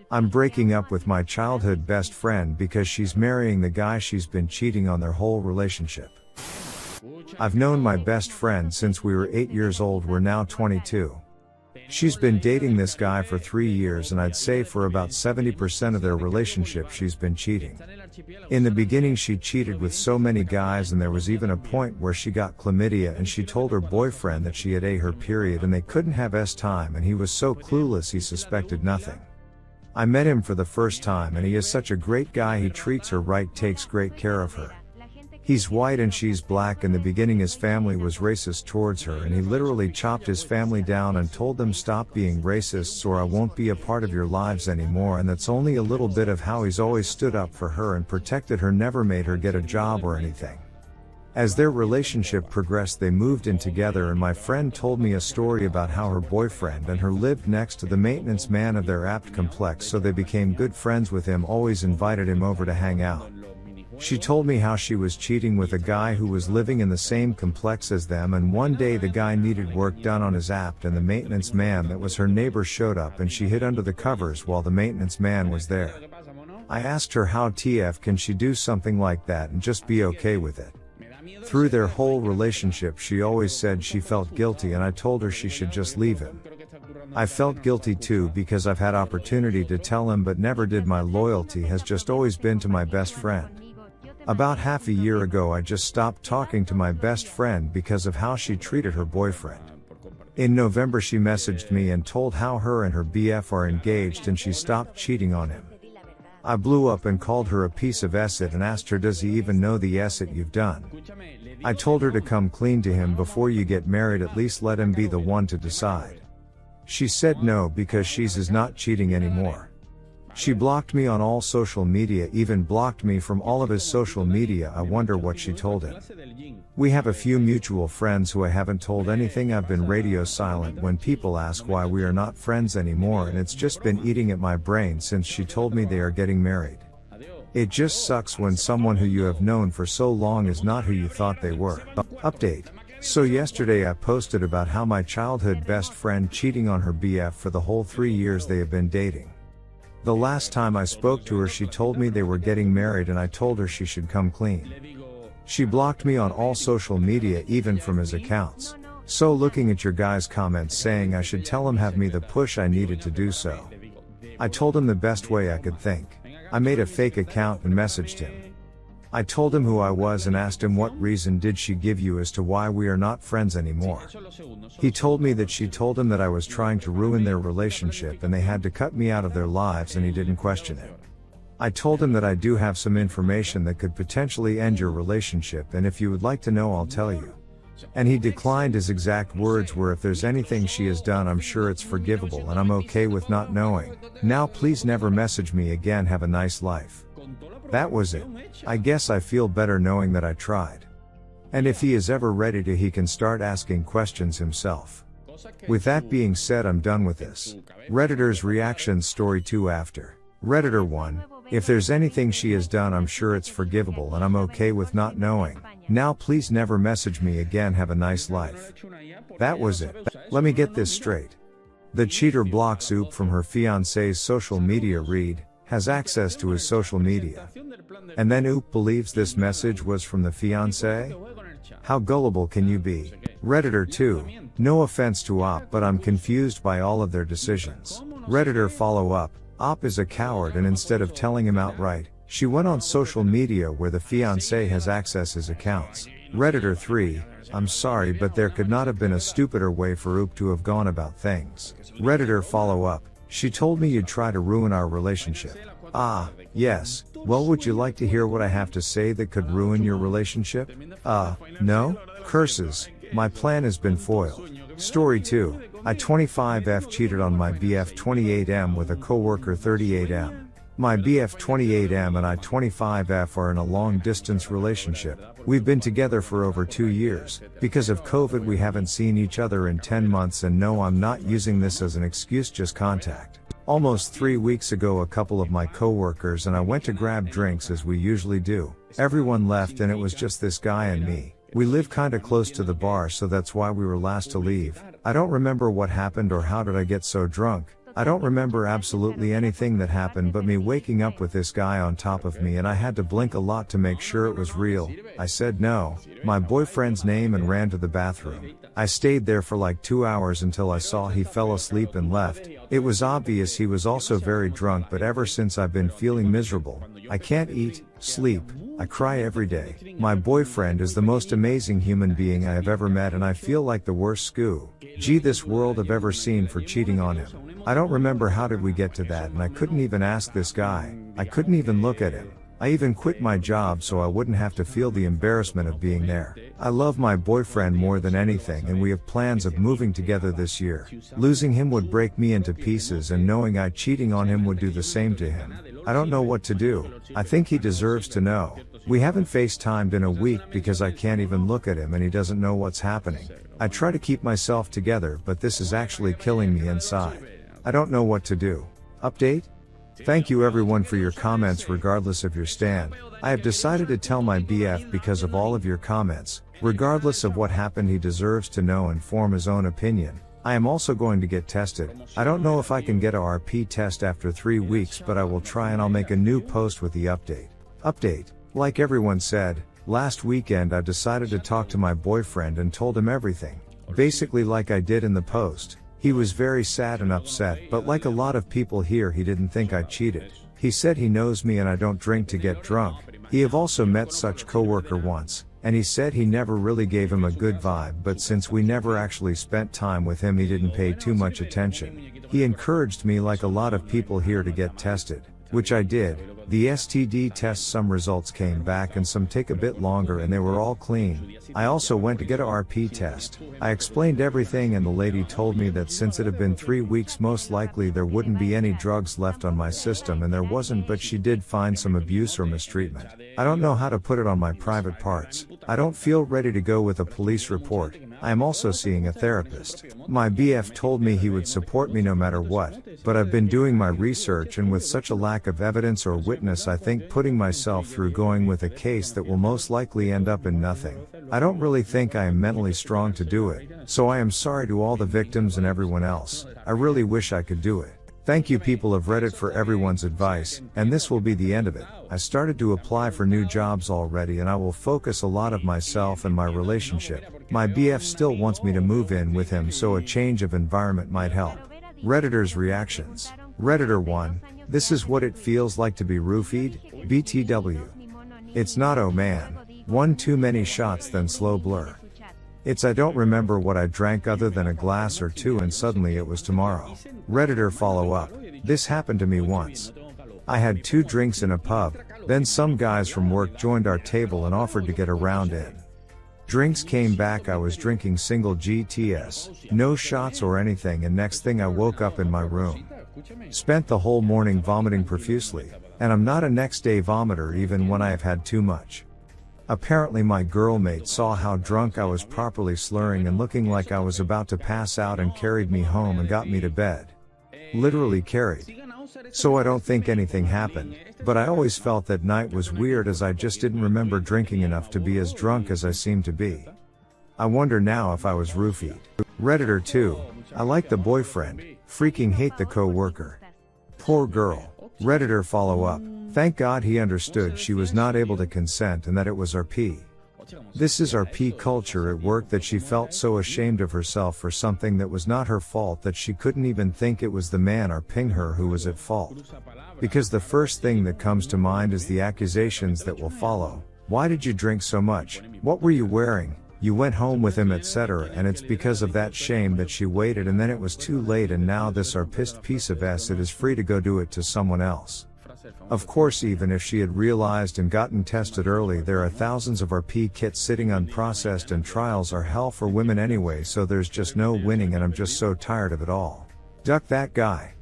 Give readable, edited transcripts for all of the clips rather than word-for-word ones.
I'm breaking up with my childhood best friend because she's marrying the guy she's been cheating on their whole relationship. I've known my best friend since we were 8 years old, we're now 22. She's been dating this guy for 3 years and I'd say for about 70% of their relationship she's been cheating. In the beginning she cheated with so many guys and there was even a point where she got chlamydia and she told her boyfriend that she had her period and they couldn't have time and he was so clueless he suspected nothing. I met him for the first time and he is such a great guy, he treats her right, takes great care of her. He's white and she's black. In the beginning his family was racist towards her and he literally chopped his family down and told them stop being racists or I won't be a part of your lives anymore, and that's only a little bit of how he's always stood up for her and protected her, never made her get a job or anything. As their relationship progressed they moved in together and my friend told me a story about how her boyfriend and her lived next to the maintenance man of their apt complex, so they became good friends with him, always invited him over to hang out. She told me how she was cheating with a guy who was living in the same complex as them, and one day the guy needed work done on his apt and the maintenance man that was her neighbor showed up and she hid under the covers while the maintenance man was there. I asked her how TF can she do something like that and just be okay with it. Through their whole relationship she always said she felt guilty and I told her she should just leave him. I felt guilty too because I've had opportunity to tell him but never did. My loyalty has just always been to my best friend. About half a year ago I just stopped talking to my best friend because of how she treated her boyfriend. In November she messaged me and told how her and her BF are engaged and she stopped cheating on him. I blew up and called her a piece of acid and asked her, does he even know the acid you've done? I told her to come clean to him before you get married, at least let him be the one to decide. She said no because she's is not cheating anymore. She blocked me on all social media, even blocked me from all of his social media. I wonder what she told him. We have a few mutual friends who I haven't told anything. I've been radio silent when people ask why we are not friends anymore, and it's just been eating at my brain since she told me they are getting married. It just sucks when someone who you have known for so long is not who you thought they were. Update. So yesterday I posted about how my childhood best friend cheating on her BF for the whole 3 years they have been dating. The last time I spoke to her she told me they were getting married and I told her she should come clean. She blocked me on all social media, even from his accounts. So looking at your guys' comments saying I should tell him, have me the push I needed to do so. I told him the best way I could think. I made a fake account and messaged him. I told him who I was and asked him what reason did she give you as to why we are not friends anymore. He told me that she told him that I was trying to ruin their relationship and they had to cut me out of their lives, and he didn't question it. I told him that I do have some information that could potentially end your relationship, and if you would like to know I'll tell you. And he declined. His exact words were, if there's anything she has done I'm sure it's forgivable and I'm okay with not knowing. Now please never message me again, have a nice life. That was it. I guess I feel better knowing that I tried. And if he is ever ready to, he can start asking questions himself. With that being said, I'm done with this. Redditor's reactions. Story 2 after. Redditor 1. If there's anything she has done I'm sure it's forgivable and I'm okay with not knowing. Now please never message me again, have a nice life. That was it. Let me get this straight. The cheater blocks Oop from her fiance's social media. Read has access to his social media. And then Oop believes this message was from the fiancé? How gullible can you be? Redditor 2. No offense to Op, but I'm confused by all of their decisions. Redditor follow up. Op is a coward, and instead of telling him outright, she went on social media where the fiancé has access his accounts. Redditor 3. I'm sorry, but there could not have been a stupider way for Oop to have gone about things. Redditor follow up. She told me you'd try to ruin our relationship. Ah, yes. Well, would you like to hear what I have to say that could ruin your relationship? No? Curses. My plan has been foiled. Story 2. I 25F cheated on my BF 28M with a coworker 38M. My BF 28M and I 25F are in a long distance relationship. We've been together for over 2 years. Because of COVID we haven't seen each other in 10 months, and no, I'm not using this as an excuse, just contact. Almost 3 weeks ago a couple of my coworkers and I went to grab drinks as we usually do. Everyone left and it was just this guy and me. We live kinda close to the bar, so that's why we were last to leave. I don't remember what happened or how did I get so drunk. I don't remember absolutely anything that happened but me waking up with this guy on top of me and I had to blink a lot to make sure it was real. I said no, my boyfriend's name and ran to the bathroom. I stayed there for like 2 hours until I saw he fell asleep and left. It was obvious he was also very drunk, but ever since I've been feeling miserable. I can't eat, sleep, I cry every day. My boyfriend is the most amazing human being I have ever met and I feel like the worst this world I've ever seen for cheating on him. I don't remember how did we get to that, and I couldn't even ask this guy. I couldn't even look at him. I even quit my job so I wouldn't have to feel the embarrassment of being there. I love my boyfriend more than anything and we have plans of moving together this year. Losing him would break me into pieces and knowing I cheating on him would do the same to him. I don't know what to do. I think he deserves to know. We haven't FaceTimed in a week because I can't even look at him and he doesn't know what's happening. I try to keep myself together, but this is actually killing me inside. I don't know what to do. Update? Thank you everyone for your comments regardless of your stand. I have decided to tell my BF because of all of your comments. Regardless of what happened, he deserves to know and form his own opinion. I am also going to get tested. I don't know if I can get a RP test after 3 weeks, but I will try and I'll make a new post with the update. Update. Like everyone said, last weekend I decided to talk to my boyfriend and told him everything. Basically like I did in the post. He was very sad and upset, but like a lot of people here, he didn't think I cheated. He said he knows me and I don't drink to get drunk. He have also met such coworker once, and he said he never really gave him a good vibe, but since we never actually spent time with him, he didn't pay too much attention. He encouraged me like a lot of people here to get tested, which I did. The STD test, some results came back and some take a bit longer and they were all clean. I also went to get a RP test. I explained everything and the lady told me that since it had been 3 weeks most likely there wouldn't be any drugs left on my system, and there wasn't, but she did find some abuse or mistreatment. I don't know how to put it on my private parts. I don't feel ready to go with a police report. I am also seeing a therapist. My BF told me he would support me no matter what, but I've been doing my research and with such a lack of evidence or witness, I think putting myself through going with a case that will most likely end up in nothing. I don't really think I am mentally strong to do it, so I am sorry to all the victims and everyone else. I really wish I could do it. Thank you people of Reddit for everyone's advice, and this will be the end of it. I started to apply for new jobs already and I will focus a lot of myself and my relationship. My BF still wants me to move in with him, so a change of environment might help. Redditors' reactions. Redditor 1, this is what it feels like to be roofied, BTW. It's not oh man. One too many shots then slow blur. It's I don't remember what I drank other than a glass or two and suddenly it was tomorrow. Redditor follow up. This happened to me once. I had 2 drinks in a pub, then some guys from work joined our table and offered to get a round in. Drinks came back, I was drinking single GTS, no shots or anything, and next thing I woke up in my room. Spent the whole morning vomiting profusely, and I'm not a next day vomiter even when I have had too much. Apparently my girlmate saw how drunk I was, properly slurring and looking like I was about to pass out, and carried me home and got me to bed. Literally carried. So I don't think anything happened, but I always felt that night was weird as I just didn't remember drinking enough to be as drunk as I seemed to be. I wonder now if I was roofied. Redditor 2, I like the boyfriend, freaking hate the co-worker. Poor girl. Redditor follow up. Thank God he understood she was not able to consent and that it was RP. This is RP culture at work, that she felt so ashamed of herself for something that was not her fault that she couldn't even think it was the man RPing her who was at fault. Because the first thing that comes to mind is the accusations that will follow. Why did you drink so much? What were you wearing? You went home with him, etc. And it's because of that shame that she waited, and then it was too late, and now this RPist piece of S it is free to go do it to someone else. Of course, even if she had realized and gotten tested early, there are thousands of RP kits sitting unprocessed, and trials are hell for women anyway, so there's just no winning, and I'm just so tired of it all. Duck that guy.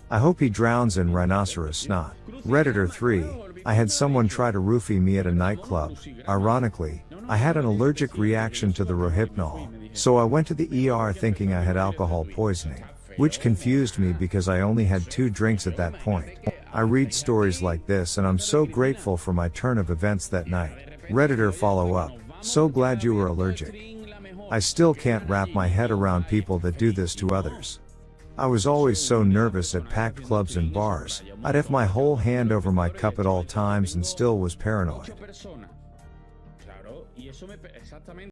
I hope he drowns in rhinoceros snot. Redditor 3, I had someone try to roofie me at a nightclub. Ironically, I had an allergic reaction to the Rohypnol, so I went to the ER thinking I had alcohol poisoning, which confused me because I only had 2 drinks at that point. I read stories like this and I'm so grateful for my turn of events that night. Redditor follow up. So glad you were allergic. I still can't wrap my head around people that do this to others. I was always so nervous at packed clubs and bars. I'd have my whole hand over my cup at all times and still was paranoid.